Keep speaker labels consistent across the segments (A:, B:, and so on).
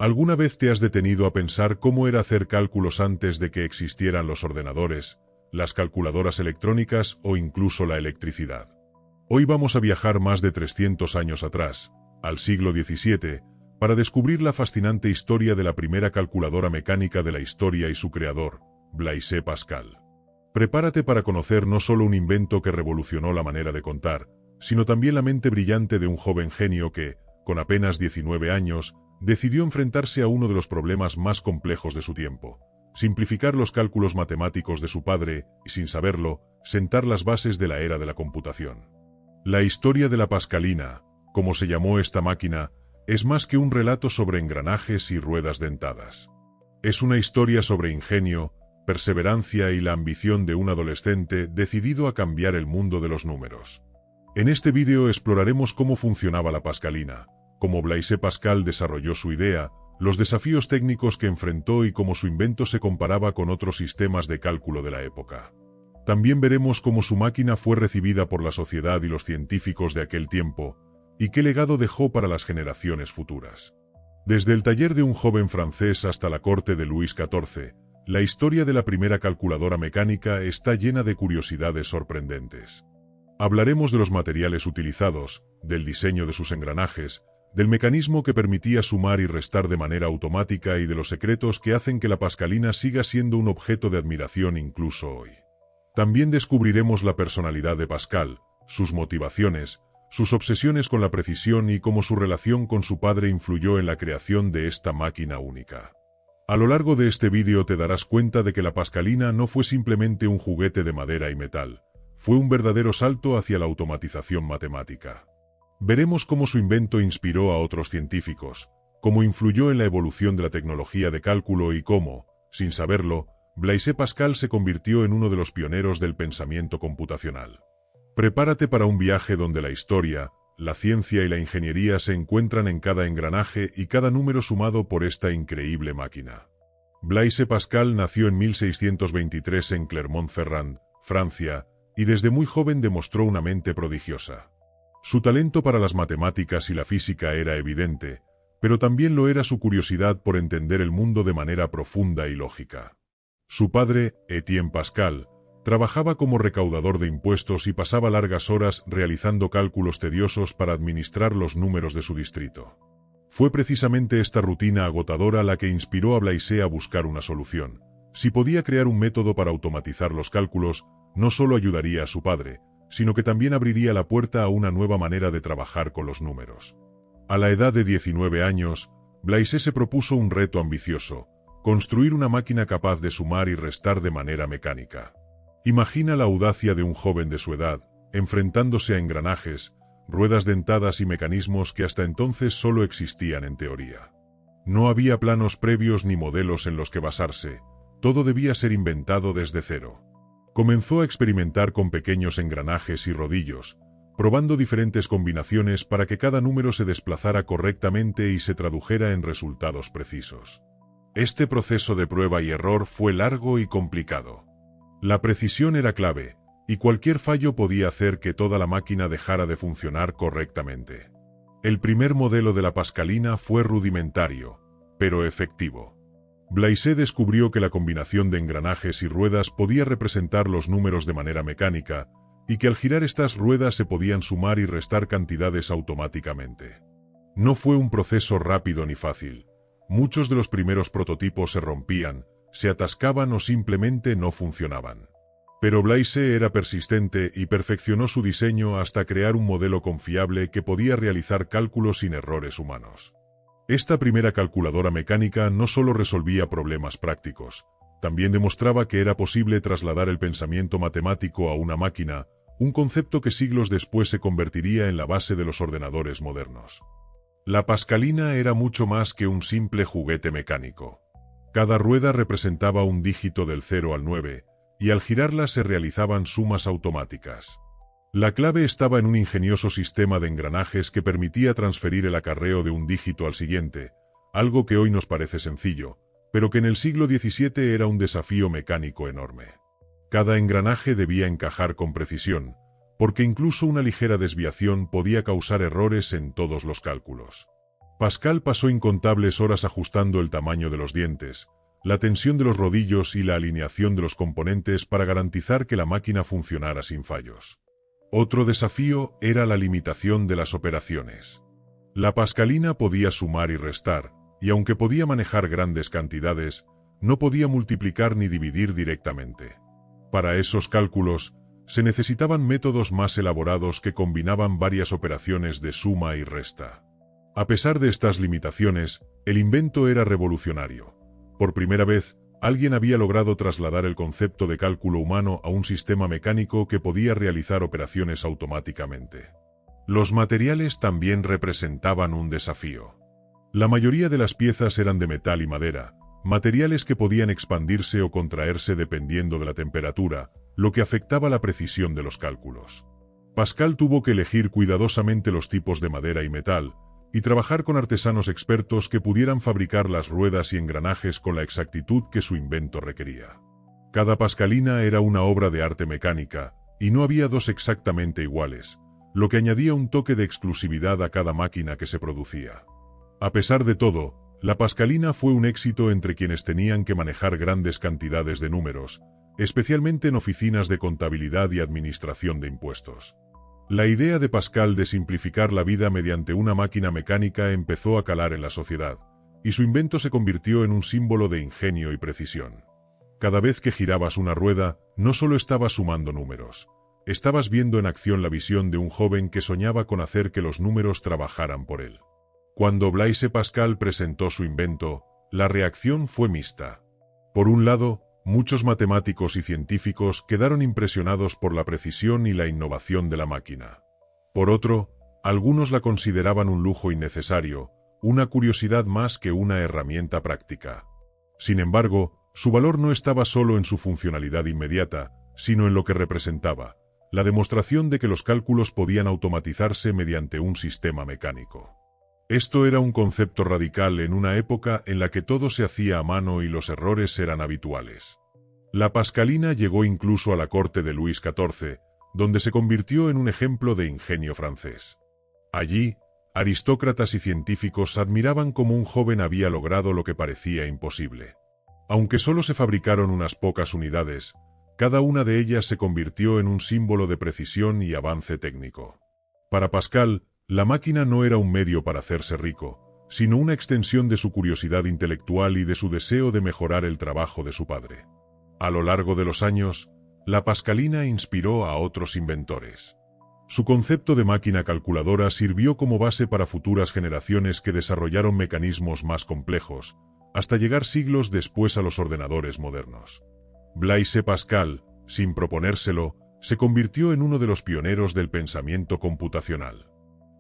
A: ¿Alguna vez te has detenido a pensar cómo era hacer cálculos antes de que existieran los ordenadores, las calculadoras electrónicas o incluso la electricidad? Hoy vamos a viajar más de 300 años atrás, al siglo XVII, para descubrir la fascinante historia de la primera calculadora mecánica de la historia y su creador, Blaise Pascal. Prepárate para conocer no solo un invento que revolucionó la manera de contar, sino también la mente brillante de un joven genio que, con apenas 19 años, decidió enfrentarse a uno de los problemas más complejos de su tiempo: simplificar los cálculos matemáticos de su padre y, sin saberlo, sentar las bases de la era de la computación. La historia de la Pascalina, como se llamó esta máquina, es más que un relato sobre engranajes y ruedas dentadas. Es una historia sobre ingenio, perseverancia y la ambición de un adolescente decidido a cambiar el mundo de los números. En este vídeo exploraremos cómo funcionaba la Pascalina, cómo Blaise Pascal desarrolló su idea, los desafíos técnicos que enfrentó y cómo su invento se comparaba con otros sistemas de cálculo de la época. También veremos cómo su máquina fue recibida por la sociedad y los científicos de aquel tiempo, y qué legado dejó para las generaciones futuras. Desde el taller de un joven francés hasta la corte de Luis XIV, la historia de la primera calculadora mecánica está llena de curiosidades sorprendentes. Hablaremos de los materiales utilizados, del diseño de sus engranajes, del mecanismo que permitía sumar y restar de manera automática y de los secretos que hacen que la Pascalina siga siendo un objeto de admiración incluso hoy. También descubriremos la personalidad de Pascal, sus motivaciones, sus obsesiones con la precisión y cómo su relación con su padre influyó en la creación de esta máquina única. A lo largo de este vídeo te darás cuenta de que la Pascalina no fue simplemente un juguete de madera y metal, fue un verdadero salto hacia la automatización matemática. Veremos cómo su invento inspiró a otros científicos, cómo influyó en la evolución de la tecnología de cálculo y cómo, sin saberlo, Blaise Pascal se convirtió en uno de los pioneros del pensamiento computacional. Prepárate para un viaje donde la historia, la ciencia y la ingeniería se encuentran en cada engranaje y cada número sumado por esta increíble máquina. Blaise Pascal nació en 1623 en Clermont-Ferrand, Francia, y desde muy joven demostró una mente prodigiosa. Su talento para las matemáticas y la física era evidente, pero también lo era su curiosidad por entender el mundo de manera profunda y lógica. Su padre, Etienne Pascal, trabajaba como recaudador de impuestos y pasaba largas horas realizando cálculos tediosos para administrar los números de su distrito. Fue precisamente esta rutina agotadora la que inspiró a Blaise a buscar una solución. Si podía crear un método para automatizar los cálculos, no solo ayudaría a su padre, sino que también abriría la puerta a una nueva manera de trabajar con los números. A la edad de 19 años, Blaise se propuso un reto ambicioso: construir una máquina capaz de sumar y restar de manera mecánica. Imagina la audacia de un joven de su edad, enfrentándose a engranajes, ruedas dentadas y mecanismos que hasta entonces solo existían en teoría. No había planos previos ni modelos en los que basarse, todo debía ser inventado desde cero. Comenzó a experimentar con pequeños engranajes y rodillos, probando diferentes combinaciones para que cada número se desplazara correctamente y se tradujera en resultados precisos. Este proceso de prueba y error fue largo y complicado. La precisión era clave, y cualquier fallo podía hacer que toda la máquina dejara de funcionar correctamente. El primer modelo de la Pascalina fue rudimentario, pero efectivo. Blaise descubrió que la combinación de engranajes y ruedas podía representar los números de manera mecánica, y que al girar estas ruedas se podían sumar y restar cantidades automáticamente. No fue un proceso rápido ni fácil. Muchos de los primeros prototipos se rompían, se atascaban o simplemente no funcionaban. Pero Blaise era persistente y perfeccionó su diseño hasta crear un modelo confiable que podía realizar cálculos sin errores humanos. Esta primera calculadora mecánica no solo resolvía problemas prácticos, también demostraba que era posible trasladar el pensamiento matemático a una máquina, un concepto que siglos después se convertiría en la base de los ordenadores modernos. La Pascalina era mucho más que un simple juguete mecánico. Cada rueda representaba un dígito del 0 al 9, y al girarla se realizaban sumas automáticas. La clave estaba en un ingenioso sistema de engranajes que permitía transferir el acarreo de un dígito al siguiente, algo que hoy nos parece sencillo, pero que en el siglo XVII era un desafío mecánico enorme. Cada engranaje debía encajar con precisión, porque incluso una ligera desviación podía causar errores en todos los cálculos. Pascal pasó incontables horas ajustando el tamaño de los dientes, la tensión de los rodillos y la alineación de los componentes para garantizar que la máquina funcionara sin fallos. Otro desafío era la limitación de las operaciones. La pascalina podía sumar y restar, y aunque podía manejar grandes cantidades, no podía multiplicar ni dividir directamente. Para esos cálculos, se necesitaban métodos más elaborados que combinaban varias operaciones de suma y resta. A pesar de estas limitaciones, el invento era revolucionario. Por primera vez, alguien había logrado trasladar el concepto de cálculo humano a un sistema mecánico que podía realizar operaciones automáticamente. Los materiales también representaban un desafío. La mayoría de las piezas eran de metal y madera, materiales que podían expandirse o contraerse dependiendo de la temperatura, lo que afectaba la precisión de los cálculos. Pascal tuvo que elegir cuidadosamente los tipos de madera y metal, y trabajar con artesanos expertos que pudieran fabricar las ruedas y engranajes con la exactitud que su invento requería. Cada pascalina era una obra de arte mecánica, y no había dos exactamente iguales, lo que añadía un toque de exclusividad a cada máquina que se producía. A pesar de todo, la pascalina fue un éxito entre quienes tenían que manejar grandes cantidades de números, especialmente en oficinas de contabilidad y administración de impuestos. La idea de Pascal de simplificar la vida mediante una máquina mecánica empezó a calar en la sociedad, y su invento se convirtió en un símbolo de ingenio y precisión. Cada vez que girabas una rueda, no solo estabas sumando números, estabas viendo en acción la visión de un joven que soñaba con hacer que los números trabajaran por él. Cuando Blaise Pascal presentó su invento, la reacción fue mixta. Por un lado, muchos matemáticos y científicos quedaron impresionados por la precisión y la innovación de la máquina. Por otro, algunos la consideraban un lujo innecesario, una curiosidad más que una herramienta práctica. Sin embargo, su valor no estaba solo en su funcionalidad inmediata, sino en lo que representaba, la demostración de que los cálculos podían automatizarse mediante un sistema mecánico. Esto era un concepto radical en una época en la que todo se hacía a mano y los errores eran habituales. La pascalina llegó incluso a la corte de Luis XIV, donde se convirtió en un ejemplo de ingenio francés. Allí, aristócratas y científicos admiraban cómo un joven había logrado lo que parecía imposible. Aunque solo se fabricaron unas pocas unidades, cada una de ellas se convirtió en un símbolo de precisión y avance técnico. Para Pascal, la máquina no era un medio para hacerse rico, sino una extensión de su curiosidad intelectual y de su deseo de mejorar el trabajo de su padre. A lo largo de los años, la pascalina inspiró a otros inventores. Su concepto de máquina calculadora sirvió como base para futuras generaciones que desarrollaron mecanismos más complejos, hasta llegar siglos después a los ordenadores modernos. Blaise Pascal, sin proponérselo, se convirtió en uno de los pioneros del pensamiento computacional.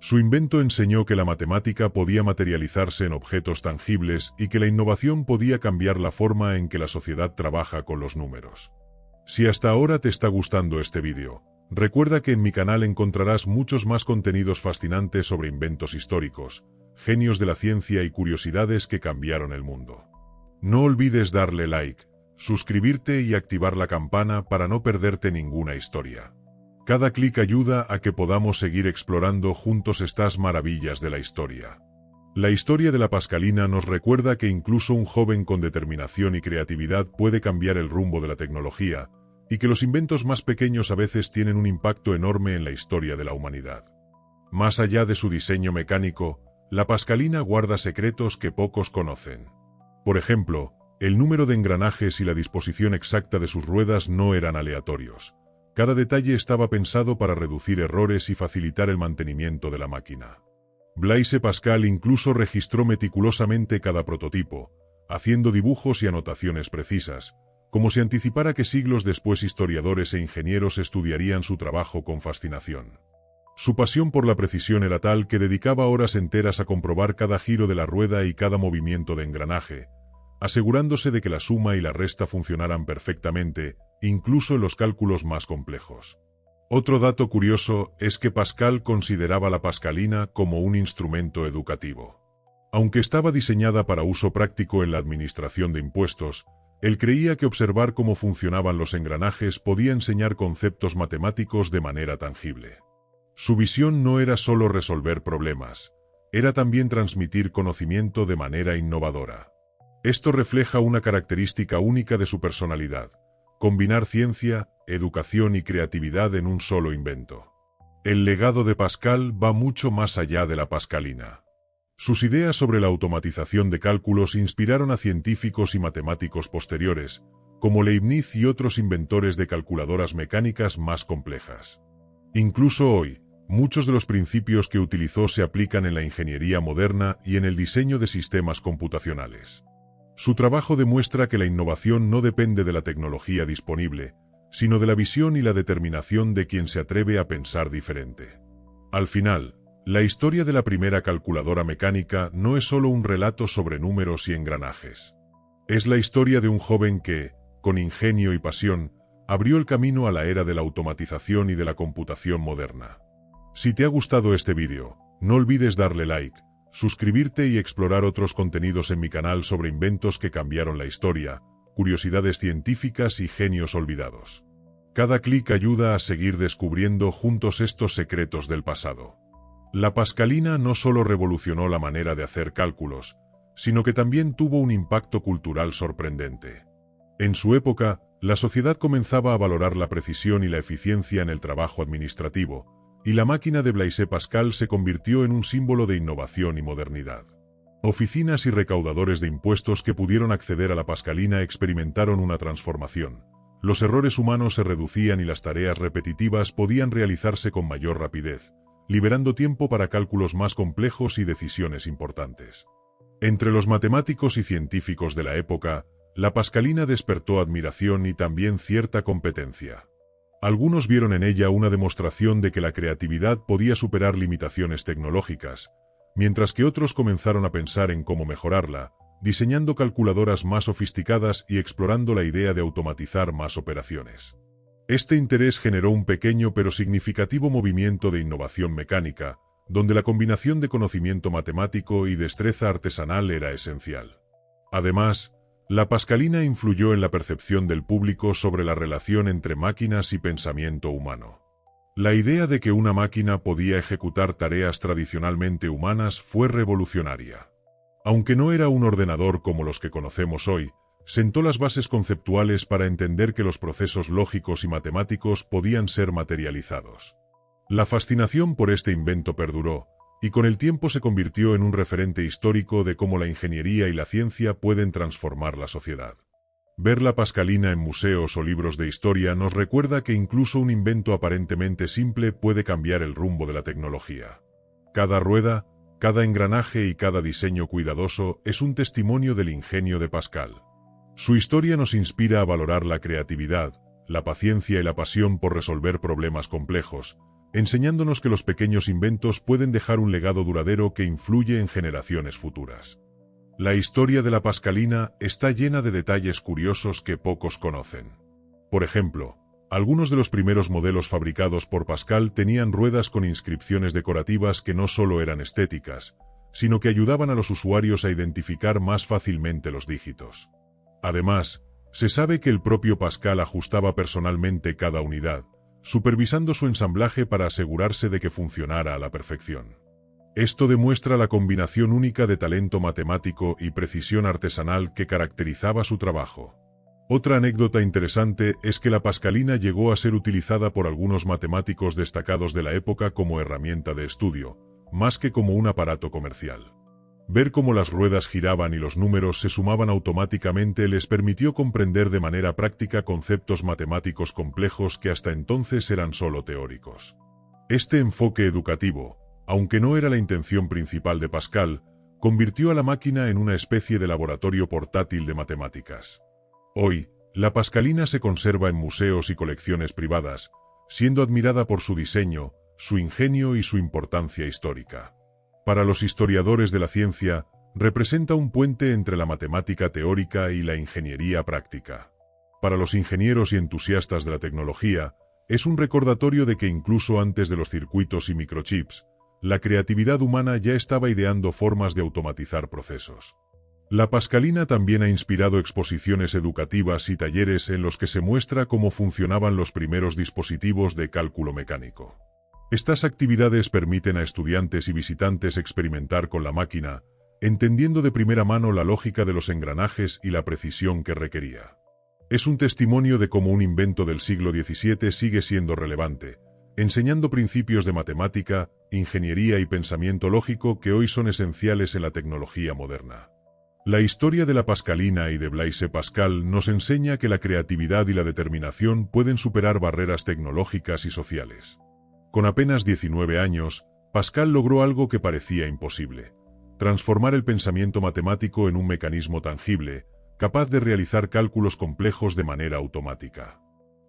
A: Su invento enseñó que la matemática podía materializarse en objetos tangibles y que la innovación podía cambiar la forma en que la sociedad trabaja con los números. Si hasta ahora te está gustando este vídeo, recuerda que en mi canal encontrarás muchos más contenidos fascinantes sobre inventos históricos, genios de la ciencia y curiosidades que cambiaron el mundo. No olvides darle like, suscribirte y activar la campana para no perderte ninguna historia. Cada clic ayuda a que podamos seguir explorando juntos estas maravillas de la historia. La historia de la pascalina nos recuerda que incluso un joven con determinación y creatividad puede cambiar el rumbo de la tecnología, y que los inventos más pequeños a veces tienen un impacto enorme en la historia de la humanidad. Más allá de su diseño mecánico, la pascalina guarda secretos que pocos conocen. Por ejemplo, el número de engranajes y la disposición exacta de sus ruedas no eran aleatorios. Cada detalle estaba pensado para reducir errores y facilitar el mantenimiento de la máquina. Blaise Pascal incluso registró meticulosamente cada prototipo, haciendo dibujos y anotaciones precisas, como si anticipara que siglos después historiadores e ingenieros estudiarían su trabajo con fascinación. Su pasión por la precisión era tal que dedicaba horas enteras a comprobar cada giro de la rueda y cada movimiento de engranaje, asegurándose de que la suma y la resta funcionaran perfectamente, incluso en los cálculos más complejos. Otro dato curioso es que Pascal consideraba la pascalina como un instrumento educativo. Aunque estaba diseñada para uso práctico en la administración de impuestos, él creía que observar cómo funcionaban los engranajes podía enseñar conceptos matemáticos de manera tangible. Su visión no era solo resolver problemas, era también transmitir conocimiento de manera innovadora. Esto refleja una característica única de su personalidad: combinar ciencia, educación y creatividad en un solo invento. El legado de Pascal va mucho más allá de la Pascalina. Sus ideas sobre la automatización de cálculos inspiraron a científicos y matemáticos posteriores, como Leibniz y otros inventores de calculadoras mecánicas más complejas. Incluso hoy, muchos de los principios que utilizó se aplican en la ingeniería moderna y en el diseño de sistemas computacionales. Su trabajo demuestra que la innovación no depende de la tecnología disponible, sino de la visión y la determinación de quien se atreve a pensar diferente. Al final, la historia de la primera calculadora mecánica no es solo un relato sobre números y engranajes. Es la historia de un joven que, con ingenio y pasión, abrió el camino a la era de la automatización y de la computación moderna. Si te ha gustado este vídeo, no olvides darle like, suscribirte y explorar otros contenidos en mi canal sobre inventos que cambiaron la historia, curiosidades científicas y genios olvidados. Cada clic ayuda a seguir descubriendo juntos estos secretos del pasado. La Pascalina no solo revolucionó la manera de hacer cálculos, sino que también tuvo un impacto cultural sorprendente. En su época, la sociedad comenzaba a valorar la precisión y la eficiencia en el trabajo administrativo, y la máquina de Blaise Pascal se convirtió en un símbolo de innovación y modernidad. Oficinas y recaudadores de impuestos que pudieron acceder a la Pascalina experimentaron una transformación. Los errores humanos se reducían y las tareas repetitivas podían realizarse con mayor rapidez, liberando tiempo para cálculos más complejos y decisiones importantes. Entre los matemáticos y científicos de la época, la Pascalina despertó admiración y también cierta competencia. Algunos vieron en ella una demostración de que la creatividad podía superar limitaciones tecnológicas, mientras que otros comenzaron a pensar en cómo mejorarla, diseñando calculadoras más sofisticadas y explorando la idea de automatizar más operaciones. Este interés generó un pequeño pero significativo movimiento de innovación mecánica, donde la combinación de conocimiento matemático y destreza artesanal era esencial. Además, la Pascalina influyó en la percepción del público sobre la relación entre máquinas y pensamiento humano. La idea de que una máquina podía ejecutar tareas tradicionalmente humanas fue revolucionaria. Aunque no era un ordenador como los que conocemos hoy, sentó las bases conceptuales para entender que los procesos lógicos y matemáticos podían ser materializados. La fascinación por este invento perduró, y con el tiempo se convirtió en un referente histórico de cómo la ingeniería y la ciencia pueden transformar la sociedad. Ver la Pascalina en museos o libros de historia nos recuerda que incluso un invento aparentemente simple puede cambiar el rumbo de la tecnología. Cada rueda, cada engranaje y cada diseño cuidadoso es un testimonio del ingenio de Pascal. Su historia nos inspira a valorar la creatividad, la paciencia y la pasión por resolver problemas complejos, enseñándonos que los pequeños inventos pueden dejar un legado duradero que influye en generaciones futuras. La historia de la Pascalina está llena de detalles curiosos que pocos conocen. Por ejemplo, algunos de los primeros modelos fabricados por Pascal tenían ruedas con inscripciones decorativas que no solo eran estéticas, sino que ayudaban a los usuarios a identificar más fácilmente los dígitos. Además, se sabe que el propio Pascal ajustaba personalmente cada unidad, supervisando su ensamblaje para asegurarse de que funcionara a la perfección. Esto demuestra la combinación única de talento matemático y precisión artesanal que caracterizaba su trabajo. Otra anécdota interesante es que la Pascalina llegó a ser utilizada por algunos matemáticos destacados de la época como herramienta de estudio, más que como un aparato comercial. Ver cómo las ruedas giraban y los números se sumaban automáticamente les permitió comprender de manera práctica conceptos matemáticos complejos que hasta entonces eran solo teóricos. Este enfoque educativo, aunque no era la intención principal de Pascal, convirtió a la máquina en una especie de laboratorio portátil de matemáticas. Hoy, la Pascalina se conserva en museos y colecciones privadas, siendo admirada por su diseño, su ingenio y su importancia histórica. Para los historiadores de la ciencia, representa un puente entre la matemática teórica y la ingeniería práctica. Para los ingenieros y entusiastas de la tecnología, es un recordatorio de que incluso antes de los circuitos y microchips, la creatividad humana ya estaba ideando formas de automatizar procesos. La Pascalina también ha inspirado exposiciones educativas y talleres en los que se muestra cómo funcionaban los primeros dispositivos de cálculo mecánico. Estas actividades permiten a estudiantes y visitantes experimentar con la máquina, entendiendo de primera mano la lógica de los engranajes y la precisión que requería. Es un testimonio de cómo un invento del siglo XVII sigue siendo relevante, enseñando principios de matemática, ingeniería y pensamiento lógico que hoy son esenciales en la tecnología moderna. La historia de la Pascalina y de Blaise Pascal nos enseña que la creatividad y la determinación pueden superar barreras tecnológicas y sociales. Con apenas 19 años, Pascal logró algo que parecía imposible: transformar el pensamiento matemático en un mecanismo tangible, capaz de realizar cálculos complejos de manera automática.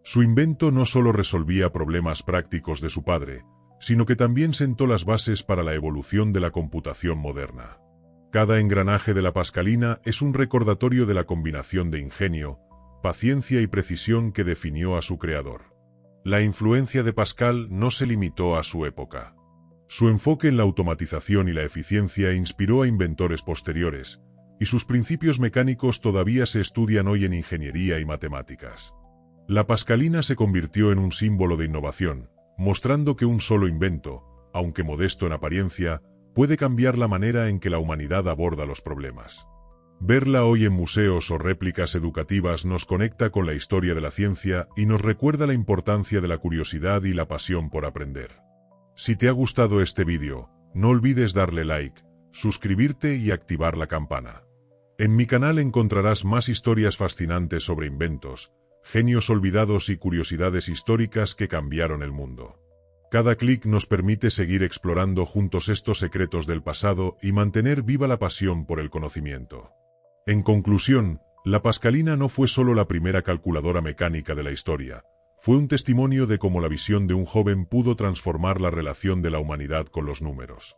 A: Su invento no solo resolvía problemas prácticos de su padre, sino que también sentó las bases para la evolución de la computación moderna. Cada engranaje de la Pascalina es un recordatorio de la combinación de ingenio, paciencia y precisión que definió a su creador. La influencia de Pascal no se limitó a su época. Su enfoque en la automatización y la eficiencia inspiró a inventores posteriores, y sus principios mecánicos todavía se estudian hoy en ingeniería y matemáticas. La Pascalina se convirtió en un símbolo de innovación, mostrando que un solo invento, aunque modesto en apariencia, puede cambiar la manera en que la humanidad aborda los problemas. Verla hoy en museos o réplicas educativas nos conecta con la historia de la ciencia y nos recuerda la importancia de la curiosidad y la pasión por aprender. Si te ha gustado este vídeo, no olvides darle like, suscribirte y activar la campana. En mi canal encontrarás más historias fascinantes sobre inventos, genios olvidados y curiosidades históricas que cambiaron el mundo. Cada clic nos permite seguir explorando juntos estos secretos del pasado y mantener viva la pasión por el conocimiento. En conclusión, la Pascalina no fue solo la primera calculadora mecánica de la historia, fue un testimonio de cómo la visión de un joven pudo transformar la relación de la humanidad con los números.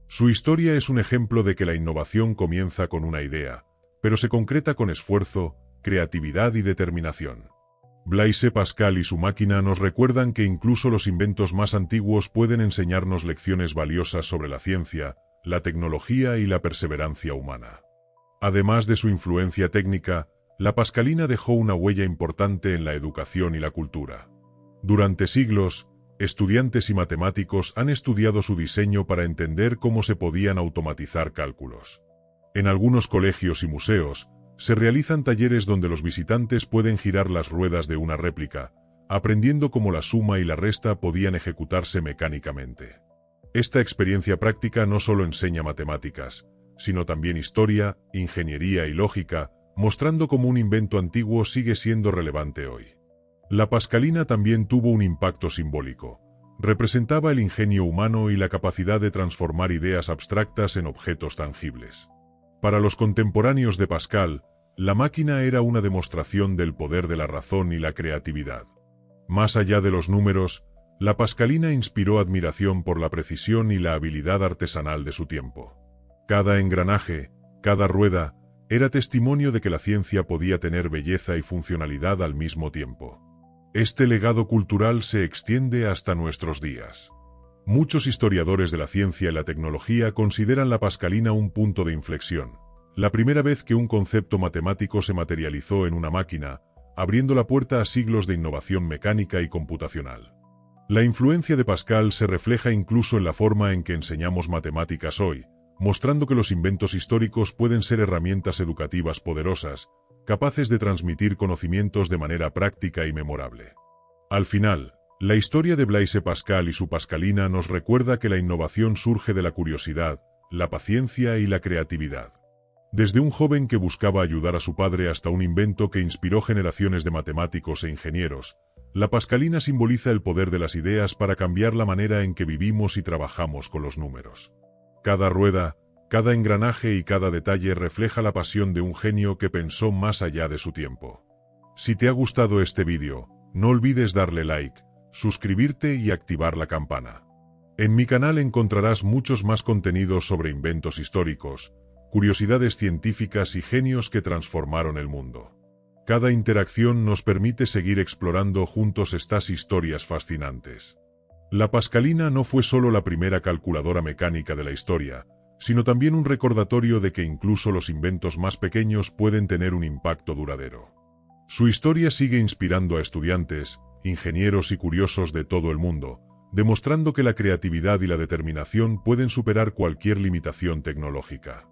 A: Su historia es un ejemplo de que la innovación comienza con una idea, pero se concreta con esfuerzo, creatividad y determinación. Blaise Pascal y su máquina nos recuerdan que incluso los inventos más antiguos pueden enseñarnos lecciones valiosas sobre la ciencia, la tecnología y la perseverancia humana. Además de su influencia técnica, la Pascalina dejó una huella importante en la educación y la cultura. Durante siglos, estudiantes y matemáticos han estudiado su diseño para entender cómo se podían automatizar cálculos. En algunos colegios y museos, se realizan talleres donde los visitantes pueden girar las ruedas de una réplica, aprendiendo cómo la suma y la resta podían ejecutarse mecánicamente. Esta experiencia práctica no solo enseña matemáticas, sino también historia, ingeniería y lógica, mostrando cómo un invento antiguo sigue siendo relevante hoy. La Pascalina también tuvo un impacto simbólico. Representaba el ingenio humano y la capacidad de transformar ideas abstractas en objetos tangibles. Para los contemporáneos de Pascal, la máquina era una demostración del poder de la razón y la creatividad. Más allá de los números, la Pascalina inspiró admiración por la precisión y la habilidad artesanal de su tiempo. Cada engranaje, cada rueda, era testimonio de que la ciencia podía tener belleza y funcionalidad al mismo tiempo. Este legado cultural se extiende hasta nuestros días. Muchos historiadores de la ciencia y la tecnología consideran la Pascalina un punto de inflexión, la primera vez que un concepto matemático se materializó en una máquina, abriendo la puerta a siglos de innovación mecánica y computacional. La influencia de Pascal se refleja incluso en la forma en que enseñamos matemáticas hoy, mostrando que los inventos históricos pueden ser herramientas educativas poderosas, capaces de transmitir conocimientos de manera práctica y memorable. Al final, la historia de Blaise Pascal y su Pascalina nos recuerda que la innovación surge de la curiosidad, la paciencia y la creatividad. Desde un joven que buscaba ayudar a su padre hasta un invento que inspiró generaciones de matemáticos e ingenieros, la Pascalina simboliza el poder de las ideas para cambiar la manera en que vivimos y trabajamos con los números. Cada rueda, cada engranaje y cada detalle refleja la pasión de un genio que pensó más allá de su tiempo. Si te ha gustado este vídeo, no olvides darle like, suscribirte y activar la campana. En mi canal encontrarás muchos más contenidos sobre inventos históricos, curiosidades científicas y genios que transformaron el mundo. Cada interacción nos permite seguir explorando juntos estas historias fascinantes. La Pascalina no fue solo la primera calculadora mecánica de la historia, sino también un recordatorio de que incluso los inventos más pequeños pueden tener un impacto duradero. Su historia sigue inspirando a estudiantes, ingenieros y curiosos de todo el mundo, demostrando que la creatividad y la determinación pueden superar cualquier limitación tecnológica.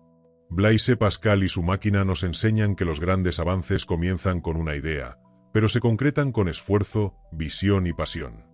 A: Blaise Pascal y su máquina nos enseñan que los grandes avances comienzan con una idea, pero se concretan con esfuerzo, visión y pasión.